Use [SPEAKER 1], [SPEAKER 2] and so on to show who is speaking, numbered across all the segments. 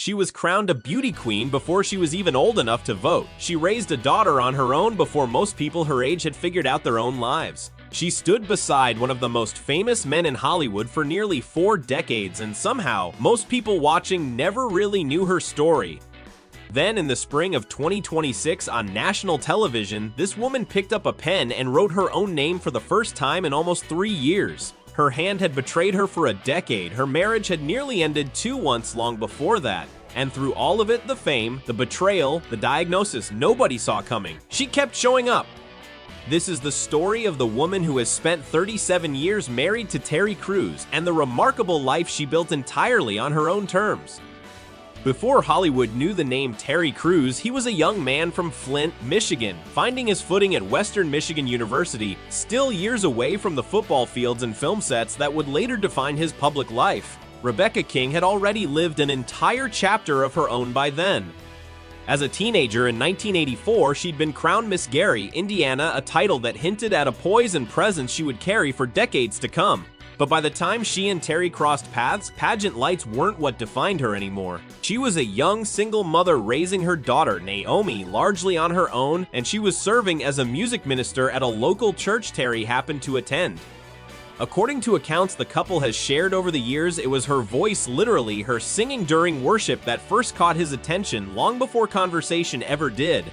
[SPEAKER 1] She was crowned a beauty queen before she was even old enough to vote. She raised a daughter on her own before most people her age had figured out their own lives. She stood beside one of the most famous men in Hollywood for nearly 4 decades, and somehow, most people watching never really knew her story. Then, in the spring of 2026 on national television, this woman picked up a pen and wrote her own name for the first time in almost 3 years. Her hand had betrayed her for a decade, her marriage had nearly ended 2 months long before that. And through all of it, the fame, the betrayal, the diagnosis nobody saw coming, she kept showing up. This is the story of the woman who has spent 37 years married to Terry Crews and the remarkable life she built entirely on her own terms. Before Hollywood knew the name Terry Crews, he was a young man from Flint, Michigan, finding his footing at Western Michigan University, still years away from the football fields and film sets that would later define his public life. Rebecca King had already lived an entire chapter of her own by then. As a teenager in 1984, she'd been crowned Miss Gary, Indiana, a title that hinted at a poise and presence she would carry for decades to come. But by the time she and Terry crossed paths, pageant lights weren't what defined her anymore. She was a young single mother raising her daughter, Naomi, largely on her own, and she was serving as a music minister at a local church Terry happened to attend. According to accounts the couple has shared over the years, it was her voice, literally her singing during worship, that first caught his attention long before conversation ever did.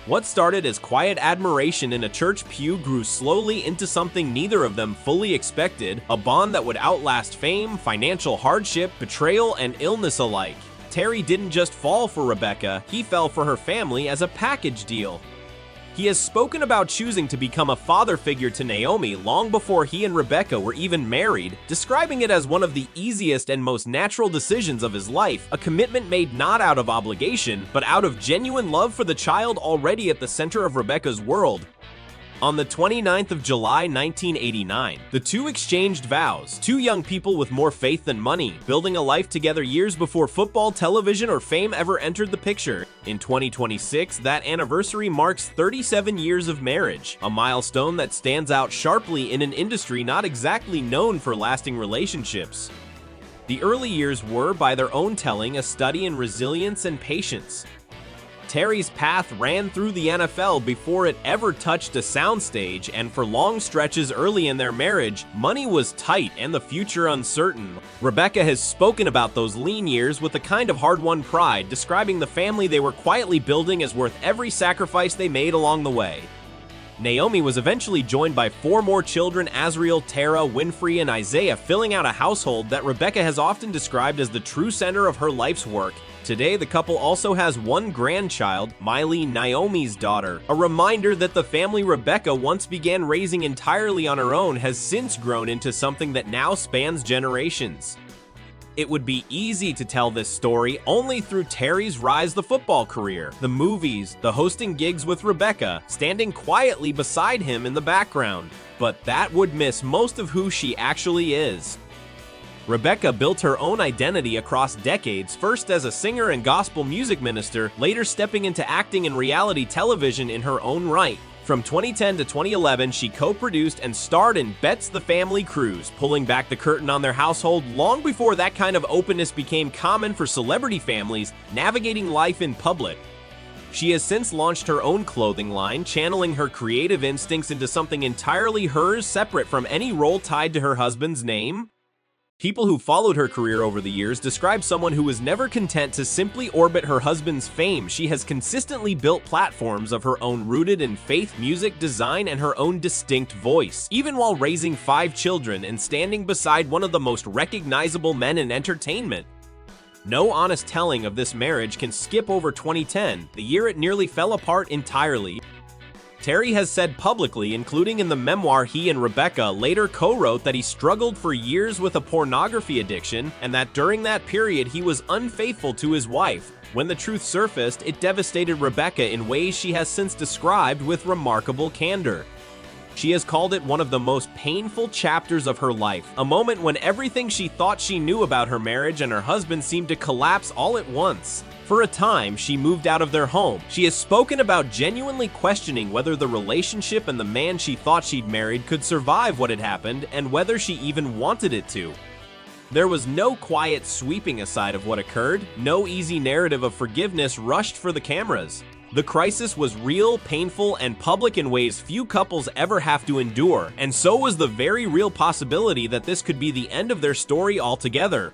[SPEAKER 1] What started as quiet admiration in a church pew grew slowly into something neither of them fully expected, a bond that would outlast fame, financial hardship, betrayal, and illness alike. Terry didn't just fall for Rebecca, he fell for her family as a package deal. He has spoken about choosing to become a father figure to Naomi long before he and Rebecca were even married, describing it as one of the easiest and most natural decisions of his life, a commitment made not out of obligation, but out of genuine love for the child already at the center of Rebecca's world. On the 29th of July 1989, the two exchanged vows, 2 young people with more faith than money, building a life together years before football, television, or fame ever entered the picture. In 2026, that anniversary marks 37 years of marriage, a milestone that stands out sharply in an industry not exactly known for lasting relationships. The early years were, by their own telling, a study in resilience and patience. Terry's path ran through the NFL before it ever touched a soundstage, and for long stretches early in their marriage, money was tight and the future uncertain. Rebecca has spoken about those lean years with a kind of hard-won pride, describing the family they were quietly building as worth every sacrifice they made along the way. Naomi was eventually joined by 4 more children, Azriel, Tara, Winfrey, and Isaiah, filling out a household that Rebecca has often described as the true center of her life's work. Today, the couple also has 1 grandchild, Miley, Naomi's daughter, a reminder that the family Rebecca once began raising entirely on her own has since grown into something that now spans generations. It would be easy to tell this story only through Terry's rise the football career, the movies, the hosting gigs with Rebecca, standing quietly beside him in the background. But that would miss most of who she actually is. Rebecca built her own identity across decades, first as a singer and gospel music minister, later stepping into acting and reality television in her own right. From 2010 to 2011, she co-produced and starred in Bet's The Family Cruise, pulling back the curtain on their household long before that kind of openness became common for celebrity families navigating life in public. She has since launched her own clothing line, channeling her creative instincts into something entirely hers, separate from any role tied to her husband's name. People who followed her career over the years describe someone who was never content to simply orbit her husband's fame. She has consistently built platforms of her own rooted in faith, music, design, and her own distinct voice, even while raising 5 children and standing beside one of the most recognizable men in entertainment. No honest telling of this marriage can skip over 2010, the year it nearly fell apart entirely. Terry has said publicly, including in the memoir he and Rebecca later co-wrote, that he struggled for years with a pornography addiction and that during that period he was unfaithful to his wife. When the truth surfaced, it devastated Rebecca in ways she has since described with remarkable candor. She has called it one of the most painful chapters of her life, a moment when everything she thought she knew about her marriage and her husband seemed to collapse all at once. For a time, she moved out of their home. She has spoken about genuinely questioning whether the relationship and the man she thought she'd married could survive what had happened, and whether she even wanted it to. There was no quiet sweeping aside of what occurred, no easy narrative of forgiveness rushed for the cameras. The crisis was real, painful, and public in ways few couples ever have to endure, and so was the very real possibility that this could be the end of their story altogether.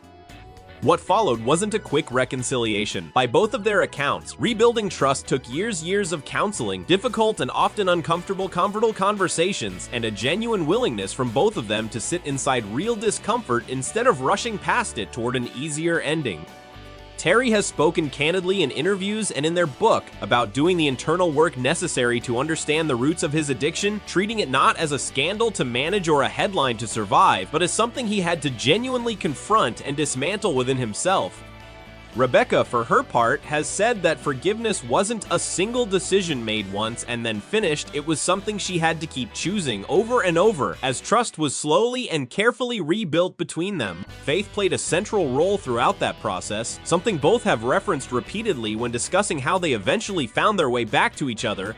[SPEAKER 1] What followed wasn't a quick reconciliation. By both of their accounts, rebuilding trust took years of counseling, difficult and often uncomfortable conversations, and a genuine willingness from both of them to sit inside real discomfort instead of rushing past it toward an easier ending. Terry has spoken candidly in interviews and in their book about doing the internal work necessary to understand the roots of his addiction, treating it not as a scandal to manage or a headline to survive, but as something he had to genuinely confront and dismantle within himself. Rebecca, for her part, has said that forgiveness wasn't a single decision made once and then finished. It was something she had to keep choosing over and over as trust was slowly and carefully rebuilt between them. Faith played a central role throughout that process, something both have referenced repeatedly when discussing how they eventually found their way back to each other.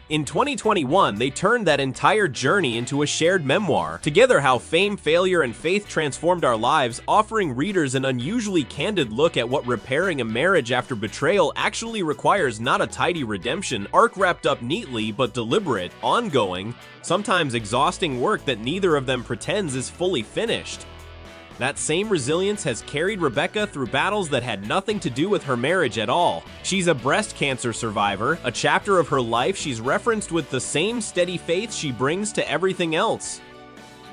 [SPEAKER 1] In 2021, they turned that entire journey into a shared memoir. Together, how fame, failure, and faith transformed our lives, offering readers an unusually candid look at what repairing a marriage after betrayal actually requires. Not a tidy redemption arc wrapped up neatly, but deliberate, ongoing, sometimes exhausting work that neither of them pretends is fully finished. That same resilience has carried Rebecca through battles that had nothing to do with her marriage at all. She's a breast cancer survivor, a chapter of her life she's referenced with the same steady faith she brings to everything else.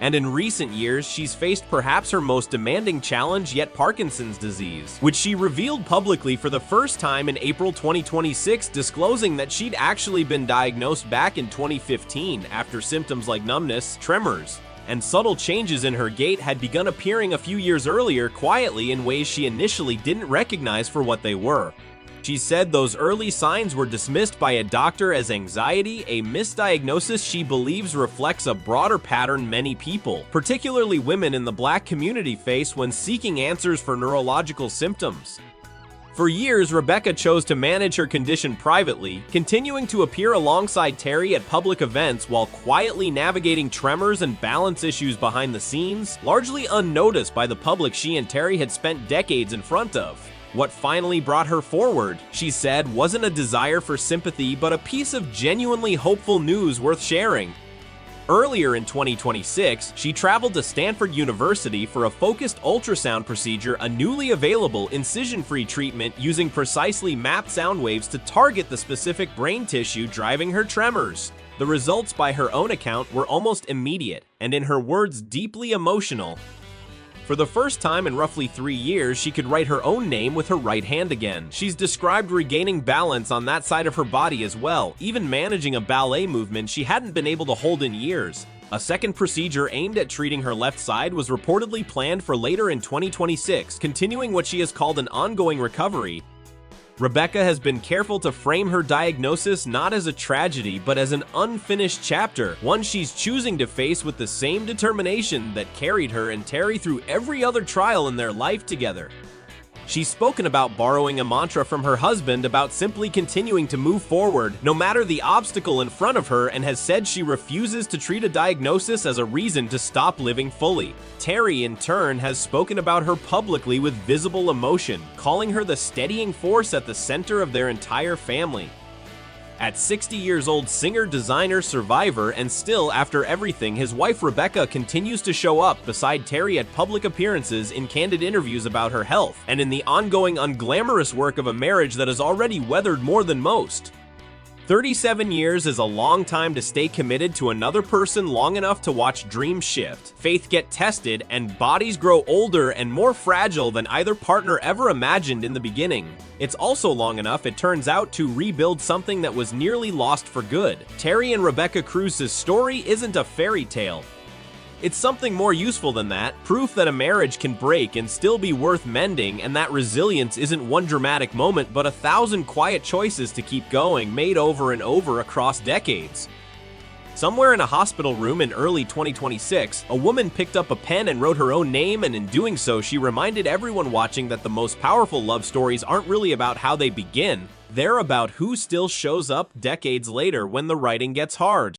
[SPEAKER 1] And in recent years, she's faced perhaps her most demanding challenge yet, Parkinson's disease, which she revealed publicly for the first time in April 2026, disclosing that she'd actually been diagnosed back in 2015 after symptoms like numbness, tremors, and subtle changes in her gait had begun appearing a few years earlier quietly in ways she initially didn't recognize for what they were. She said those early signs were dismissed by a doctor as anxiety, a misdiagnosis she believes reflects a broader pattern many people, particularly women in the Black community, face when seeking answers for neurological symptoms. For years, Rebecca chose to manage her condition privately, continuing to appear alongside Terry at public events while quietly navigating tremors and balance issues behind the scenes, largely unnoticed by the public she and Terry had spent decades in front of. What finally brought her forward, she said, wasn't a desire for sympathy but a piece of genuinely hopeful news worth sharing. Earlier in 2026, she traveled to Stanford University for a focused ultrasound procedure, a newly available incision-free treatment using precisely mapped sound waves to target the specific brain tissue driving her tremors. The results, by her own account, were almost immediate, and in her words, deeply emotional. For the first time in roughly 3 years, she could write her own name with her right hand again. She's described regaining balance on that side of her body as well, even managing a ballet movement she hadn't been able to hold in years. A second procedure aimed at treating her left side was reportedly planned for later in 2026, continuing what she has called an ongoing recovery. Rebecca has been careful to frame her diagnosis not as a tragedy, but as an unfinished chapter, one she's choosing to face with the same determination that carried her and Terry through every other trial in their life together. She's spoken about borrowing a mantra from her husband about simply continuing to move forward, no matter the obstacle in front of her, and has said she refuses to treat a diagnosis as a reason to stop living fully. Terry, in turn, has spoken about her publicly with visible emotion, calling her the steadying force at the center of their entire family. At 60 years old, singer, designer, survivor, and still, after everything, his wife Rebecca continues to show up beside Terry at public appearances, in candid interviews about her health, and in the ongoing unglamorous work of a marriage that has already weathered more than most. 37 years is a long time to stay committed to another person, long enough to watch dreams shift, faith get tested, and bodies grow older and more fragile than either partner ever imagined in the beginning. It's also long enough, it turns out, to rebuild something that was nearly lost for good. Terry and Rebecca Cruz's story isn't a fairy tale. It's something more useful than that, proof that a marriage can break and still be worth mending, and that resilience isn't one dramatic moment but 1,000 quiet choices to keep going, made over and over across decades. Somewhere in a hospital room in early 2026, a woman picked up a pen and wrote her own name, and in doing so, she reminded everyone watching that the most powerful love stories aren't really about how they begin, they're about who still shows up decades later when the writing gets hard.